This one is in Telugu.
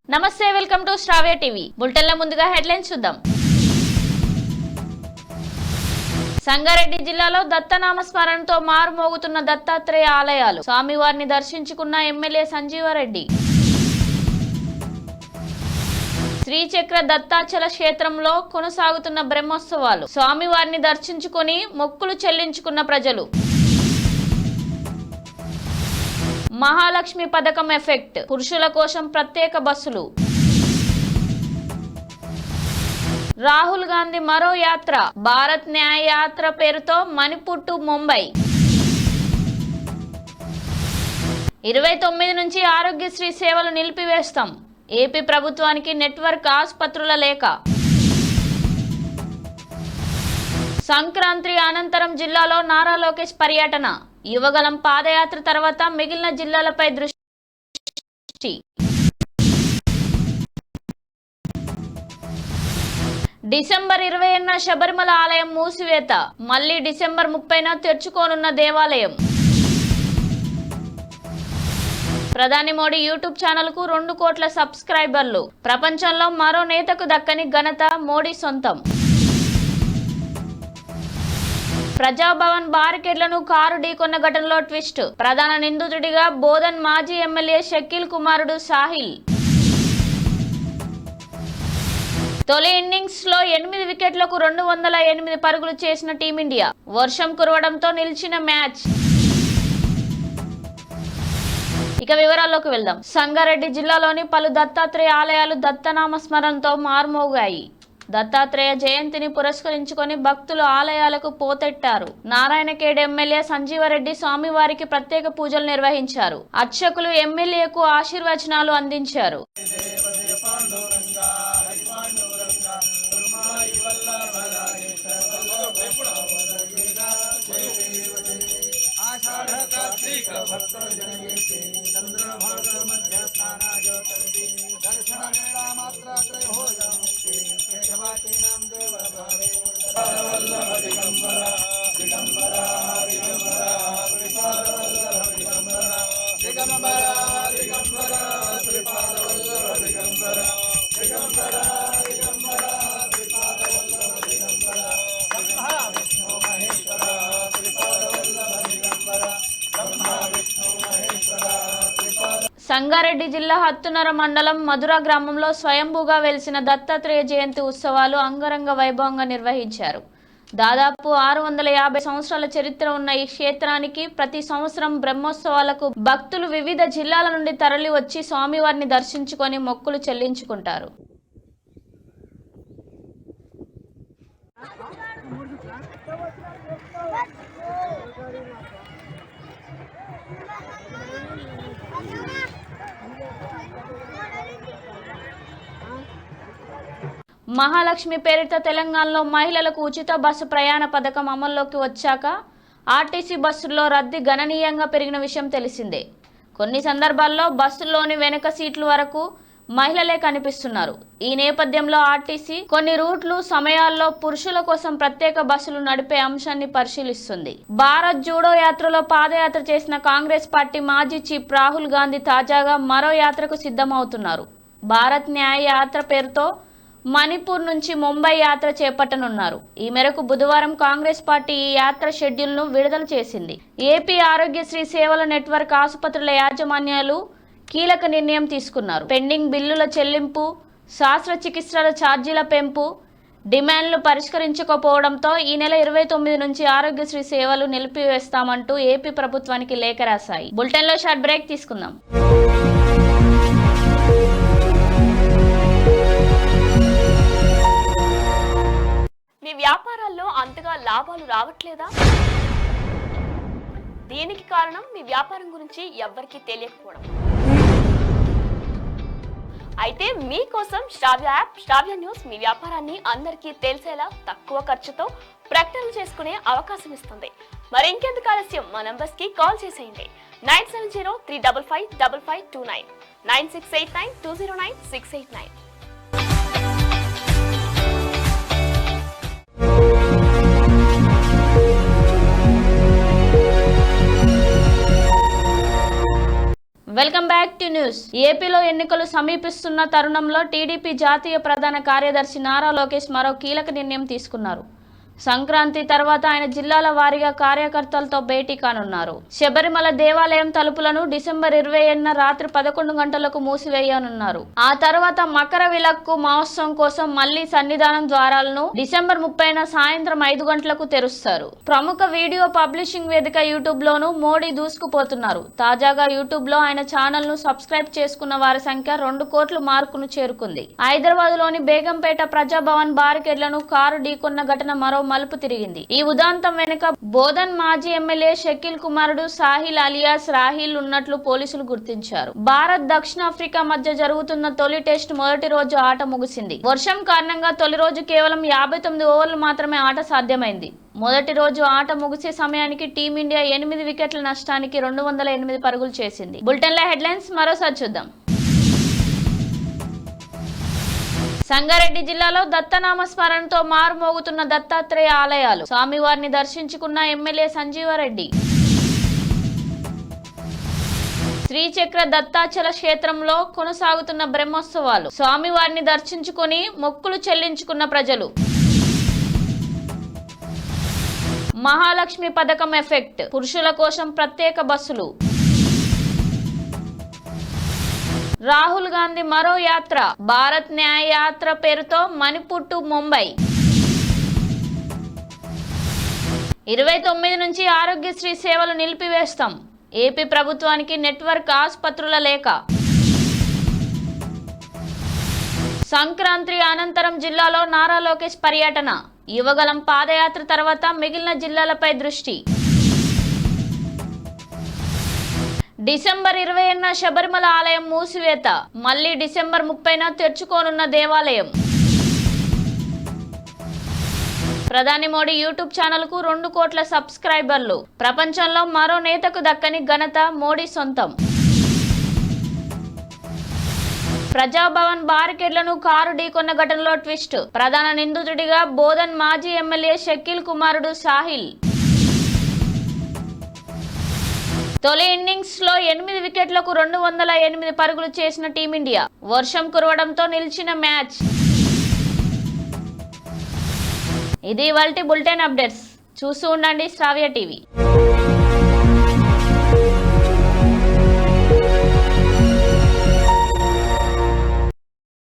నమస్తే, వెల్కమ్ టు శ్రావ్య టీవీ. బులెటిన్ల ముందుగా హెడ్లైన్స్ చూద్దాం. సంగారెడ్డి జిల్లాలో దత్తనామ స్మరణతో మారుమోగుతున్న దత్తాత్రేయ ఆలయాలు. స్వామివారిని దర్శించుకున్న ఎమ్మెల్యే సంజీవరెడ్డి. శ్రీచక్ర దత్తాచల క్షేత్రంలో కొనసాగుతున్న బ్రహ్మోత్సవాలు. స్వామివారిని దర్శించుకుని మొక్కులు చెల్లించుకున్న ప్రజలు. మహాలక్ష్మి పథకం ఎఫెక్ట్. పురుషుల కోసం ప్రత్యేక బస్సులు. రాహుల్ గాంధీ మరో యాత్ర. భారత్ న్యాయ యాత్ర పేరుతో మణిపూర్ టు ముంబై. 29 నుంచి ఆరోగ్యశ్రీ సేవలు నిలిపివేస్తాం. ఏపీ ప్రభుత్వానికి నెట్వర్క్ ఆసుపత్రుల లేఖ. సంక్రాంతి అనంతరం జిల్లాలో నారా లోకేష్ పర్యటన. యువగలం పాదయాత్ర తర్వాత మిగిలిన జిల్లాలపై దృష్టి. డిసెంబర్ 20న శబరిమల ఆలయం మూసివేత. మళ్లీ డిసెంబర్ 30న తెరుచుకోనున్న దేవాలయం. ప్రధాని మోడీ యూట్యూబ్ ఛానల్ కు 2 కోట్ల సబ్స్క్రైబర్లు. ప్రపంచంలో మరో నేతకు దక్కని ఘనత మోడీ సొంతం. ప్రజాభవన్ బారికేడ్లను కారు ఢీకొన్న ఘటనలో ట్విస్ట్. ప్రధాన నిందితుడిగా బోధన్ మాజీ ఎమ్మెల్యే షకీల్ కుమారుడు సాహిల్. తొలి ఇన్నింగ్స్ లో 8 వికెట్లకు 208 పరుగులు చేసిన టీమిండియా. వర్షం కురవడంతో నిలిచిన మ్యాచ్. ఇక వివరాల్లోకి వెళ్దాం. సంగారెడ్డి జిల్లాలోని పలు దత్తాత్రేయ ఆలయాలు దత్తనామ స్మరణతో మారుమోగాయి. దత్తాత్రేయ జయంతిని పురస్కరించుకొని భక్తులు ఆలయాలకు పోతెట్టారు. నారాయణఖేడ్ ఎమ్మెల్యే సంజీవరెడ్డి స్వామివారికి ప్రత్యేక పూజలు నిర్వహించారు. అర్చకులు ఎమ్మెల్యేకు ఆశీర్వచనాలు అందించారు. సంగారెడ్డి జిల్లా హత్తునర మండలం మధుర గ్రామంలో స్వయంభూగా వెలిసిన దత్తాత్రేయ జయంతి ఉత్సవాలు అంగరంగ వైభవంగా నిర్వహించారు. దాదాపు 650 సంవత్సరాల చరిత్ర ఉన్న ఈ క్షేత్రానికి ప్రతి సంవత్సరం బ్రహ్మోత్సవాలకు భక్తులు వివిధ జిల్లాల నుండి తరలి వచ్చి స్వామివారిని దర్శించుకొని మొక్కులు చెల్లించుకుంటారు. మహాలక్ష్మి పేరిట తెలంగాణలో మహిళలకు ఉచిత బస్సు ప్రయాణ పథకం అమల్లోకి వచ్చాక ఆర్టీసీ బస్సుల్లో రద్దీ గణనీయంగా పెరిగిన విషయం తెలిసిందే. కొన్ని సందర్భాల్లో బస్సుల్లోని వెనుక సీట్ల వరకు మహిళలే కనిపిస్తున్నారు. ఈ నేపథ్యంలో ఆర్టీసీ కొన్ని రూట్లు సమయాల్లో పురుషుల కోసం ప్రత్యేక బస్సులు నడిపే అంశాన్ని పరిశీలిస్తుంది. భారత్ జూడో యాత్రలో పాదయాత్ర చేసిన కాంగ్రెస్ పార్టీ మాజీ చీఫ్ రాహుల్ గాంధీ తాజాగా మరో యాత్రకు సిద్ధమవుతున్నారు. భారత్ న్యాయ యాత్ర పేరుతో మణిపూర్ నుంచి ముంబై యాత్ర చేపట్టనున్నారు. ఈ మేరకు బుధవారం కాంగ్రెస్ పార్టీ ఈ యాత్ర షెడ్యూల్ను విడుదల చేసింది. ఏపీ ఆరోగ్యశ్రీ సేవల నెట్వర్క్ ఆసుపత్రుల యాజమాన్యాలు కీలక నిర్ణయం తీసుకున్నారు. పెండింగ్ బిల్లుల చెల్లింపు, శస్త్రచికిత్సల ఛార్జీల పెంపు డిమాండ్లు పరిష్కరించకపోవడంతో ఈ నెల 29 నుంచి ఆరోగ్యశ్రీ సేవలు నిలిపివేస్తామంటూ ఏపీ ప్రభుత్వానికి లేఖ రాశాయి. బులెటిన్లో షార్ట్ బ్రేక్ తీసుకుందాం. మీ వ్యాపారాల్లో అంతగా లాభాలు రావట్లేదా? దీనికి కారణం మీ వ్యాపారం గురించి ఎవ్వరికీ తెలియకపోవడం. అయితే మీకోసం శ్రావ్య యాప్, శ్రావ్య న్యూస్ మీ వ్యాపారాన్ని అందరికీ తెలిసేలా తక్కువ ఖర్చుతో ప్రకటనలు చేసుకునే అవకాశం ఇస్తుంది. మరి ఇంకెందుకు ఆలస్యం, మా నంబర్స్ కి కాల్ చేసేయండి. 9703555529, 9689209689. Welcome back to news. ఏపీలో ఎన్నికలు సమీపిస్తున్న తరుణంలో టీడీపీ జాతీయ ప్రధాన కార్యదర్శి నారా లోకేష్ మరో కీలక నిర్ణయం తీసుకున్నారు. సంక్రాంతి తర్వాత ఆయన జిల్లాల వారీగా కార్యకర్తలతో భేటీ కానున్నారు. శబరిమల దేవాలయం తలుపులను డిసెంబర్ 21న రాత్రి 11 గంటలకు మూసివేయనున్నారు. ఆ తర్వాత మకర విలక్కు మహోత్సవం కోసం మళ్లీ సన్నిధానం ద్వారాలను డిసెంబర్ 30న సాయంత్రం 5 గంటలకు తెరుస్తారు. ప్రముఖ వీడియో పబ్లిషింగ్ వేదిక యూట్యూబ్ లోను మోడీ దూసుకుపోతున్నారు. తాజాగా యూట్యూబ్ లో ఆయన ఛానల్ ను సబ్స్క్రైబ్ చేసుకున్న వారి సంఖ్య 2 కోట్ల మార్కును చేరుకుంది. హైదరాబాద్ లోని బేగంపేట ప్రజాభవన్ బారికేడ్లను కారు ఢీకొన్న ఘటన మరో మలుపు తిరిగింది. ఈ ఉదాంతం వెనుక బోధన్ మాజీ ఎమ్మెల్యే షకీల్ కుమారుడు సాహిల్ అలియాస్ రాహిల్ ఉన్నట్లు పోలీసులు గుర్తించారు. భారత్ దక్షిణాఫ్రికా మధ్య జరుగుతున్న తొలి టెస్ట్ మొదటి రోజు ఆట ముగిసింది. వర్షం కారణంగా తొలి రోజు కేవలం 59 ఓవర్లు మాత్రమే ఆట సాధ్యమైంది. మొదటి రోజు ఆట ముగిసే సమయానికి టీమిండియా 8 వికెట్ల నష్టానికి 208 పరుగులు చేసింది. బులెటిన్ల హెడ్లైన్స్ మరోసారి చూద్దాం. సంగారెడ్డి జిల్లాలో దత్తనామ స్మరణతో మారుమోగుతున్న దత్తాత్రేయ ఆలయాలు. స్వామివారిని దర్శించుకున్న ఎమ్మెల్యే సంజీవారెడ్డి. శ్రీచక్ర దత్తాచల క్షేత్రంలో కొనసాగుతున్న బ్రహ్మోత్సవాలు. స్వామివారిని దర్శించుకుని మొక్కులు చెల్లించుకున్న ప్రజలు. మహాలక్ష్మి పథకం ఎఫెక్ట్. పురుషుల కోసం ప్రత్యేక బస్సులు. రాహుల్ గాంధీ మరో యాత్ర. భారత్ న్యాయ యాత్ర పేరుతో మణిపూర్ టు ముంబై. 29 నుంచి ఆరోగ్యశ్రీ సేవలు నిలిపివేస్తాం. ఏపీ ప్రభుత్వానికి నెట్వర్క్ ఆసుపత్రుల లేఖ. సంక్రాంతి అనంతరం జిల్లాలో నారా లోకేష్ పర్యటన. యువగలం పాదయాత్ర తర్వాత మిగిలిన జిల్లాలపై దృష్టి. డిసెంబర్ 20న శబరిమల ఆలయం మూసివేత. మళ్లీ డిసెంబర్ 30న తెరుచుకోనున్న దేవాలయం. ప్రధాని మోడీ యూట్యూబ్ ఛానల్ కు 2 కోట్ల సబ్స్క్రైబర్లు. ప్రపంచంలో మరో నేతకు దక్కని ఘనత మోడీ సొంతం. ప్రజాభవన్ బారికేడ్లను కారు ఢీకొన్న ఘటనలో ట్విస్ట్. ప్రధాన నిందితుడిగా బోధన్ మాజీ ఎమ్మెల్యే షకీల్ కుమారుడు సాహిల్. తొలి ఇన్నింగ్స్ లో 8 వికెట్లకు 208 పరుగులు చేసిన టీమిండియా. వర్షం కురవడంతో నిలిచిన మ్యాచ్. ఇది ఇవాల్టి బులెటిన్ అప్డేట్స్. చూస్తూ ఉండండి శ్రావ్య టీవీ.